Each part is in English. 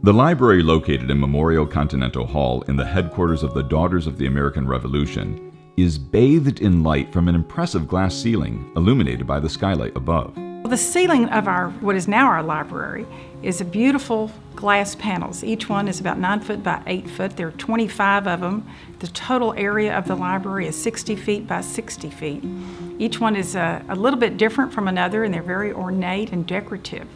The library, located in Memorial Continental Hall in the headquarters of the Daughters of the American Revolution, is bathed in light from an impressive glass ceiling illuminated by the skylight above. The ceiling of what is now our library is a beautiful glass panels. Each one is about 9 foot by 8 foot. There are 25 of them. The total area of the library is 60 feet by 60 feet. Each one is a little bit different from another, and they're very ornate and decorative.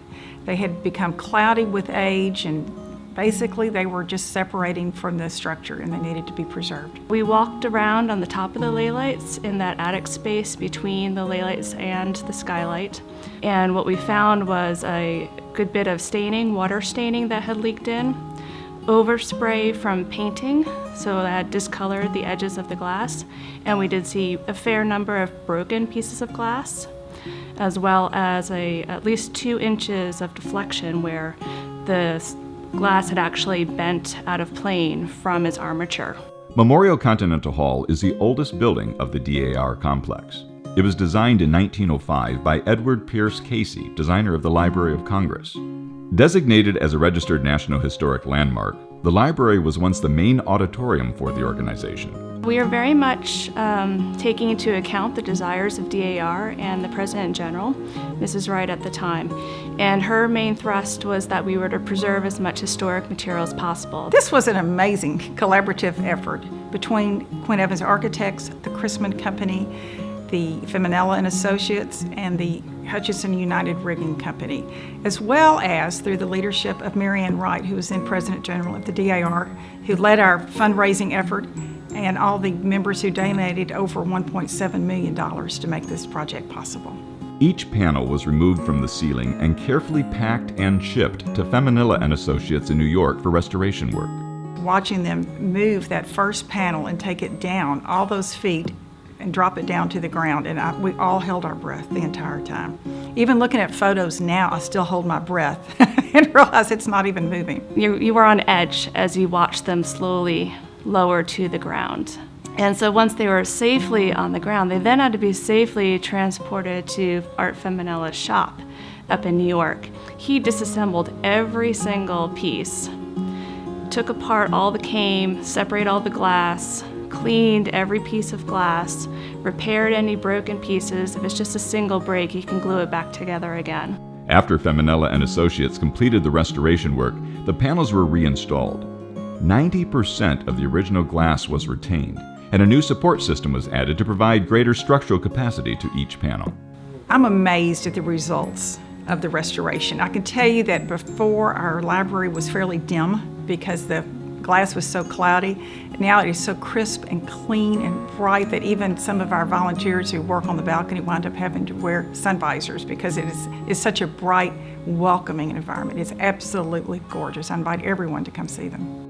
They had become cloudy with age, and basically they were just separating from the structure, and they needed to be preserved. We walked around on the top of the ley lights in that attic space between the ley lights and the skylight. And what we found was a good bit of staining, water staining that had leaked in, overspray from painting, so that had discolored the edges of the glass. And we did see a fair number of broken pieces of glass, as well as at least 2 inches of deflection where the glass had actually bent out of plane from its armature. Memorial Continental Hall is the oldest building of the DAR complex. It was designed in 1905 by Edward Pierce Casey, designer of the Library of Congress. Designated as a registered National Historic Landmark, the library was once the main auditorium for the organization. We are very much taking into account the desires of DAR and the President General, Mrs. Wright at the time. And her main thrust was that we were to preserve as much historic material as possible. This was an amazing collaborative effort between Quinn Evans Architects, the Chrisman Company, the Feminella and Associates, and the Hutchinson United Rigging Company, as well as through the leadership of Mary Ann Wright, who was then President General of the DAR, who led our fundraising effort, and all the members who donated over $1.7 million to make this project possible. Each panel was removed from the ceiling and carefully packed and shipped to Feminella and Associates in New York for restoration work. Watching them move that first panel and take it down all those feet and drop it down to the ground, and we all held our breath the entire time. Even looking at photos now, I still hold my breath and realize it's not even moving. You were on edge as you watched them slowly lower to the ground. And so once they were safely on the ground, they then had to be safely transported to Art Feminella's shop up in New York. He disassembled every single piece, took apart all the cane, separated all the glass, cleaned every piece of glass, repaired any broken pieces. If it's just a single break, he can glue it back together again. After Feminella and Associates completed the restoration work, the panels were reinstalled. 90% of the original glass was retained, and a new support system was added to provide greater structural capacity to each panel. I'm amazed at the results of the restoration. I can tell you that before, our library was fairly dim because the glass was so cloudy. Now it is so crisp and clean and bright that even some of our volunteers who work on the balcony wind up having to wear sun visors because it is such a bright, welcoming environment. It's absolutely gorgeous. I invite everyone to come see them.